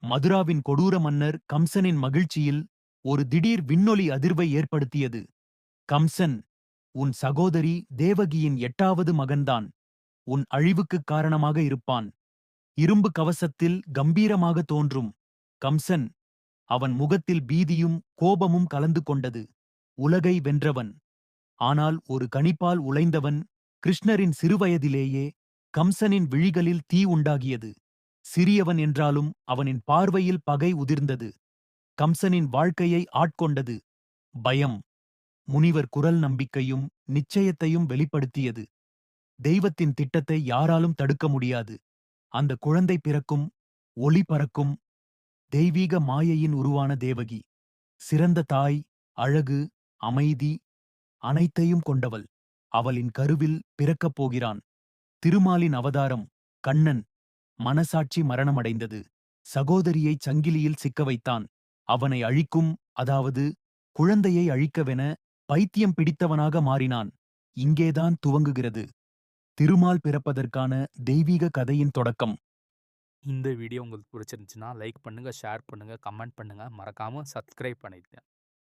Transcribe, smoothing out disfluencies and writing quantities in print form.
மதுராவின் கொடூர மன்னர் கம்சனின் மகிழ்ச்சியில் ஒரு திடீர் விண்ணொலி அதிர்வை ஏற்படுத்தியது. கம்சன், உன் சகோதரி தேவகியின் 8வது மகன்தான் உன் அழிவுக்குக் காரணமாக இருப்பான். இரும்பு கவசத்தில் கம்பீரமாக தோன்றும் கம்சன், அவன் முகத்தில் பீதியும் கோபமும் கலந்து கொண்டது. உலகை வென்றவன், ஆனால் ஒரு கணிப்பால் உழைந்தவன். கிருஷ்ணரின் சிறுவயதிலேயே கம்சனின் விழிகளில் தீ உண்டாகியது. சிறியவன் என்றாலும் அவனின் பார்வையில் பகை உதிர்ந்தது. கம்சனின் வாழ்க்கையை ஆட்கொண்டது பயம். முனிவர் குரல் நம்பிக்கையும் நிச்சயத்தையும் வெளிப்படுத்தியது. தெய்வத்தின் திட்டத்தை யாராலும் தடுக்க முடியாது. அந்த குழந்தை பிறக்கும், ஒளி பறக்கும். தெய்வீக மாயையின் உருவான தேவகி. சிறந்த தாய், அழகு, அமைதி அனைத்தையும் கொண்டவள். அவளின் கருவில் பிறக்கப் போகிறான் திருமாலின் அவதாரம். கண்ணன். மனசாட்சி மரணமடைந்தது. சகோதரியைச் சங்கிலியில் சிக்க வைத்தான். அவனை அழிக்கும், அதாவது குழந்தையை அழிக்கவென பைத்தியம் பிடித்தவனாக மாறினான். இங்கேதான் துவங்குகிறது திருமால் பிறப்பதற்கான தெய்வீக கதையின் தொடக்கம். இந்த வீடியோ உங்களுக்கு பிடிச்சிருந்துச்சுன்னா லைக் பண்ணுங்கள், ஷேர் பண்ணுங்கள், கமெண்ட் பண்ணுங்கள், மறக்காமல் சப்ஸ்கிரைப் பண்ணிடுங்க.